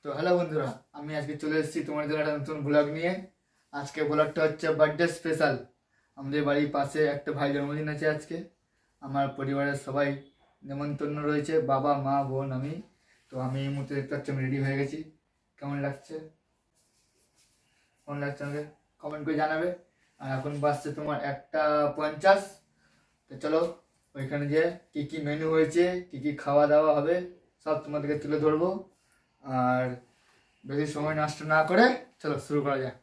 তো হ্যালো বন্ধুরা, আমি আজকে চলে এসেছি তোমাদের জন্য একটা নতুন ব্লগ নিয়ে। আজকে ব্লগটা হচ্ছে বার্থডে স্পেশাল। আমাদের বাড়ির পাশে একটা ভাই জন্মদিন আছে আজকে। আমার পরিবারের সবাই নেমন্তন্ন রয়েছে, বাবা মা বোন আমি। তো আমি এই মুহূর্তে দেখতে পাচ্ছি আমি রেডি হয়ে গেছি। কেমন লাগছে আমাকে কমেন্ট করে জানাবে। আর এখন বাজছে তোমার 1:50। তো চলো ওইখানে যে কী কী মেনু হয়েছে, কী কী খাওয়া দাওয়া হবে সব তোমাদেরকে তুলে ধরবো। আর বেশি সময় নষ্ট না করে চলো শুরু করা যাক।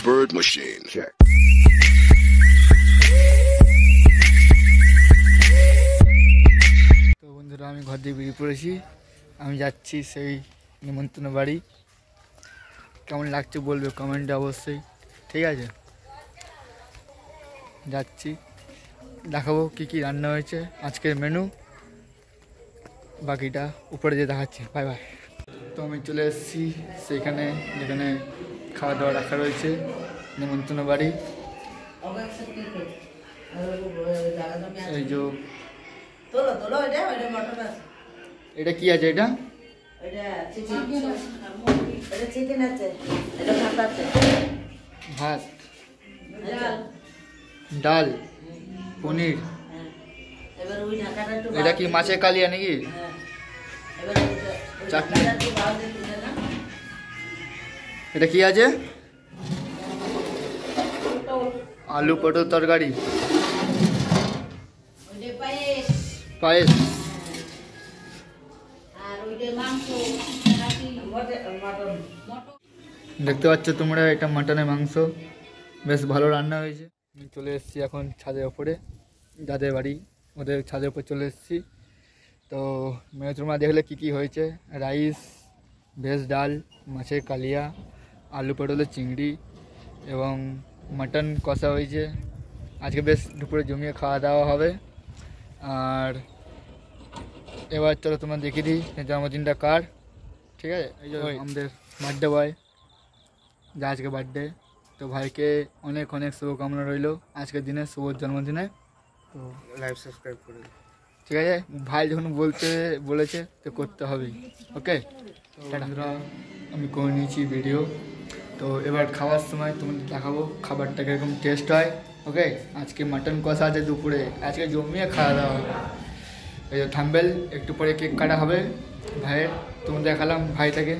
Bird machine. Check. তো বন্ধুরা, আমি ঘর দিয়ে বেরিয়ে পড়েছি। আমি যাচ্ছি সেই নিমন্ত্রণ বাড়ি। কেমন লাগছে বলবে কমেন্টে অবশ্যই, ঠিক আছে? যাচ্ছি, দেখাবো কী কী রান্না হয়েছে, আজকের মেনু। বাকিটা উপরে যেয়ে দেখাচ্ছি। Bye bye. তো আমি চলে এসেছি সেইখানে যেখানে খাওয়া দাওয়া রাখা রয়েছে, নিমন্ত্রণ বাড়ি। এই যে এটা কি আছে? এটা ভাত, ডাল, পনির। এটা কি মাছের কালিয়া নাকি? চাটনি। এটা কি আছে? আলু পটল তরকারি, পায়েস। দেখতে পাচ্ছ তোমরা, এটা মাটনের মাংস। বেশ ভালো রান্না হয়েছে। আমি চলে এসেছি এখন ছাদের ওপরে, যাদের বাড়ি ওদের ছাদের ওপর চলে এসেছি। তো মেয়ে তোমরা দেখলে কী কী হয়েছে। রাইস, ভেজ ডাল, মাছের কালিয়া, আলু পটলের চিংড়ি এবং মাটন কষা হয়েছে। আজকে বেশ দুপুরে জমিয়ে খাওয়া দাওয়া হবে। আর এবার চলো তোমরা দেখিয়ে দিই জন্মদিনটা কার, ঠিক আছে? এই যে আমাদের বার্থডে বয়, যা আজকে বার্থডে। তো ভাইকে অনেক অনেক শুভকামনা রইল আজকের দিনে, শুভ জন্মদিনে। তো লাইভ সাবস্ক্রাইব করে ঠিক আছে, ভাই যখন বলেছে তো করতে হবেই। ওকে, বন্ধুরা আমি করে নিয়েছি ভিডিও। তো এবার খাওয়ার সময় তোমাদের দেখাবো খাবারটা কীরকম টেস্ট হয়। ওকে, আজকে মাটন কষা আছে দুপুরে, আজকে জমিয়ে খাওয়া দাওয়া হবে। এই যে থাম্বেল, একটু পরে কেক কাটা হবে ভাইয়ের। তোমাদের দেখালাম ভাইটাকে,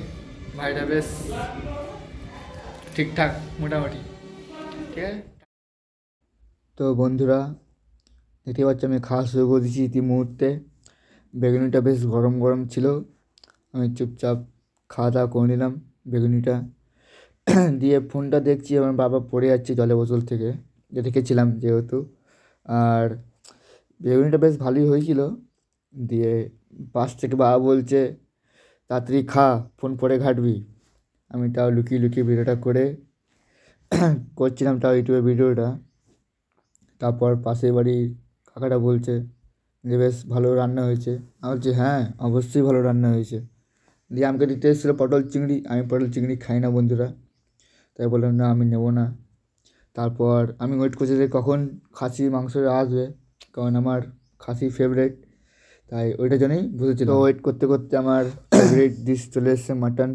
ভাইটা বেশ ঠিকঠাক মোটামুটি, ঠিক আছে। তো বন্ধুরা দেখতে পাচ্ছি আমি খাওয়া শুরু করে দিয়েছি ইতিমুহূর্তে। বেগুনিটা বেশ গরম গরম ছিল, আমি চুপচাপ খাওয়া দাওয়া করে নিলাম বেগুনিটা দিয়ে। ফোনটা দেখছি আমার বাবা পড়ে যাচ্ছে জলের বোতল থেকে, যে রেখেছিলাম যেহেতু। আর বেগুনিটা বেশ ভালোই হয়েছিল। দিয়ে পাশ থেকে বাবা বলছে তাড়াতাড়ি খা, ফোন পরে ঘাটবি। আমি তাও লুকিয়ে লুকিয়ে ভিডিওটা করছিলাম, তাও ইউটিউবে ভিডিওটা। তারপর পাশের বাড়ির কাকাটা বলছে যে বেশ ভালো রান্না হয়েছে। আমি বলছি হ্যাঁ অবশ্যই ভালো রান্না হয়েছে। দিয়ে আমাকে দিতে এসেছিলো পটল চিংড়ি, আমি পটল চিংড়ি খাই না বন্ধুরা, তাই বললাম না আমি নেবো না। তারপর আমি ওয়েট করছি যে কখন খাসি মাংস আসবে, কারণ আমার খাসি ফেভারিট, তাই ওইটার জন্যই বুঝেছিলাম। তো ওয়েট করতে করতে আমার ফেভারিট ডিশ চলে এসছে মাটন।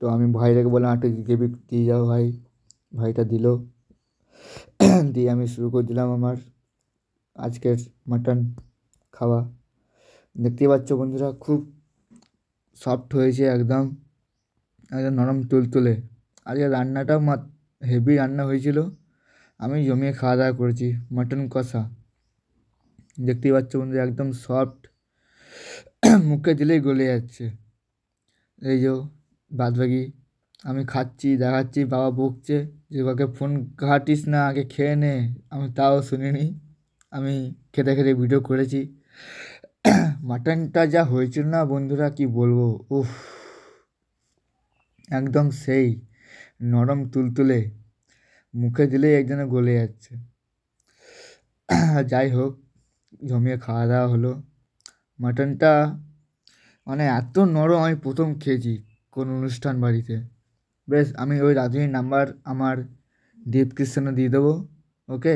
তো আমি ভাইটাকে বললাম একটু গ্রেভি দিয়ে যাও ভাই, ভাইটা দিল। দিয়ে আমি শুরু করে দিলাম আমার আজকের মাটন খাওয়া। দেখতেই পাচ্ছ বন্ধুরা, খুব সফট হয়েছে, একদম একদম নরম তুলতুলে। আজকে রান্নাটাও হেভি রান্না হয়েছিল, আমি জমিয়ে খাওয়া দাওয়া করেছি। মাটন কষা দেখতেই পাচ্ছ বন্ধুরা, একদম সফট, মুখে দিলেই গলে যাচ্ছে। এই যে বাদবাকি আমি খাচ্ছি, দেখাচ্ছি, বাবা বকছে যে ওকে ফোন ঘাটিস না, আগে খেয়ে নে। আমি তাও শুনিনি, আমি খেতে খেতে ভিডিও করেছি। মাটনটা যা হয়েছিল না বন্ধুরা, কি বলবো, উফ, একদম সেই নরম তুলতুলে, মুখে দিলেই একজনে গলে যাচ্ছে। যাই হোক, জমিয়ে খাওয়া দাওয়া হলো। মাটনটা মানে এত নরম আমি প্রথম খেয়েছি কোন অনুষ্ঠান বাড়িতে। বেশ আমি ওই রাঁধুনির নাম্বার আমার ডিসক্রিপশনে দিয়ে দেবো। ওকে,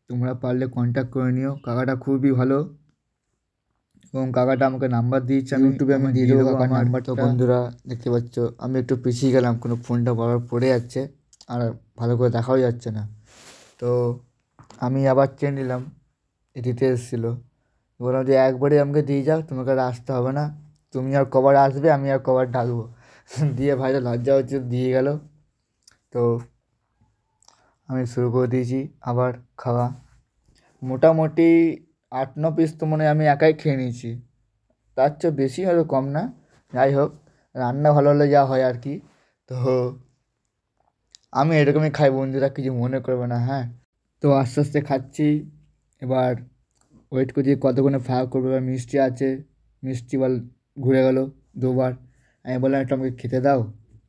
তোমরা পারলে কন্ট্যাক্ট করে নিও। কাকাটা খুবই ভালো এবং কাকাটা আমাকে নাম্বার দিয়েছে, আমি ইউটিউবে আমি দিয়ে দেবো কাকার নাম্বারটা। তো বন্ধুরা দেখতে পাচ্ছ আমি একটু পিছিয়ে গেলাম, কোনো ফোনটা বারবার পড়ে যাচ্ছে আর ভালো করে দেখাও যাচ্ছে না। তো আমি আবার চেয়ে নিলাম, দিতে এসেছিলো, বললাম যে একবারে আমাকে দিয়ে যাও, তোমাকে আর আসতে হবে না, তুমি আর কবার আসবে আমি আর কবার ডাকবো। দিয়ে ভাইটা লজ্জা হচ্ছে, দিয়ে গেল। তো আমি শুরু করে দিয়েছি আবার খাওয়া। মোটামুটি 8-9 পিস তো মনে হয় আমি একাই খেয়ে নিয়েছি, তার চেয়ে বেশি হয়তো কম না। যাই হোক, রান্না ভালো হলে যা হয় আর কি। তো আমি এরকমই খাই বন্ধুরা, কিছু মনে করবে না, হ্যাঁ। তো আস্তে আস্তে খাচ্ছি, এবার ওয়েট করছি কতক্ষণে ফাঁক করবে। এবার মিষ্টি আছে, মিষ্টি বল ঘুরে গেল দুবার। আমি বললাম একটু আমাকে খেতে দাও,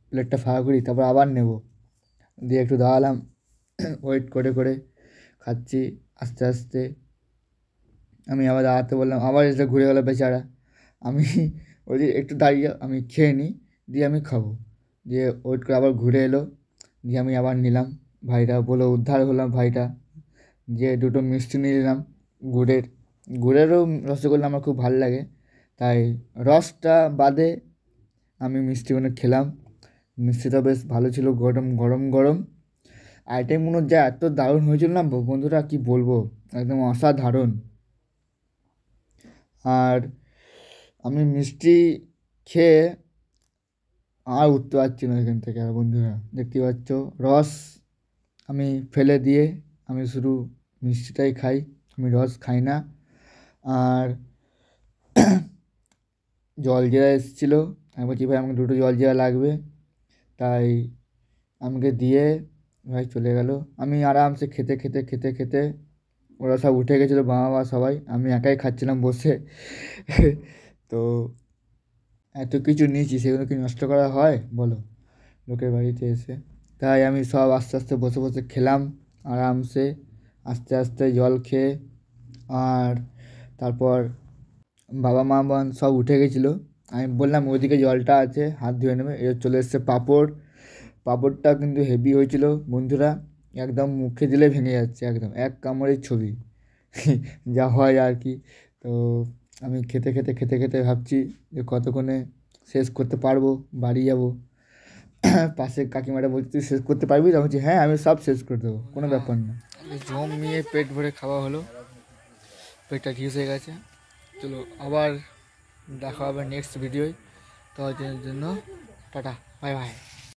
প্লেটটা ফাঁকা করি, তারপর আবার নেব। দিয়ে একটু দাঁড়ালাম, ওয়েট করে করে খাচ্ছি আস্তে আস্তে। আমি আবার দাঁড়াতে বললাম, আবার এসে ঘুরে গেলো বেচারা। আমি ওই যে একটু দাঁড়িয়ে আমি খেয়ে নিই, দিয়ে আমি খাবো। দিয়ে ওয়েট করে আবার ঘুরে এলো, দিয়ে আমি আবার নিলাম। ভাইটা বলে উদ্ধার হলাম ভাইটা। দিয়ে দুটো মিষ্টি নিয়ে নিলাম গুড়ের। গুড়েরও রসগোল্লা আমার খুব ভালো লাগে, তাই রসটা বাদে আমি মিষ্টিগুলো খেলাম। মিষ্টিটা বেশ ভালো ছিল, গরম গরম গরম। আইটেমগুলো যা এত দারুণ হয়েছিল না বন্ধুরা, কি বলবো, একদম অসাধারণ। আর আমি মিষ্টি খেয়ে আর উঠতে পারছি না এখান থেকে। আর বন্ধুরা দেখতে পাচ্ছ, রস আমি ফেলে দিয়ে আমি শুধু মিষ্টিটাই খাই, আমি রস খাই না। আর জলজিরা এসেছিলো, আমি বলছি ভাই আমাকে দুটো জলজিরা লাগবে, তাই আমাকে দিয়ে ভাই চলে গেল। আমি আরামসে খেতে খেতে খেতে খেতে ওরা সব উঠে গেছিলো, বাবা সবাই, আমি একাই খাচ্ছিলাম বসে। তো এত কিছু নিয়েছি, সেগুলো কি নষ্ট করা হয় বলো লোকের বাড়িতে এসে? তাই আমি সব আস্তে আস্তে বসে বসে খেলাম আরামসে, আস্তে আস্তে জল খেয়ে। আর তারপর বাবা মা বোন সব উঠে গেছিলো, আমি বললাম ওইদিকে জলটা আছে, হাত ধুয়ে নেবে। এবার চলে এসছে পাঁপড়। পাঁপড়টা কিন্তু হেভি হয়েছিল বন্ধুরা, একদম মুখে দিলে ভেঙে যাচ্ছে, একদম এক কামড়ের ছবি। যা হয় আর কি। তো আমি খেতে খেতে খেতে খেতে ভাবছি যে কতক্ষণে শেষ করতে পারবো, বাড়ি যাবো। পাশে কাকিমাটা বলছে তুই শেষ করতে পারবি? তো আমি বলছি হ্যাঁ আমি সব শেষ করে দেবো, কোনো ব্যাপার না। জমিয়ে পেট ভরে খাওয়া হলো, পেটটা ঘিস হয়ে গেছে। চলো আবার দেখা হবে নেক্সট ভিডিওয়। তো জন্য টাটা, বাই বাই।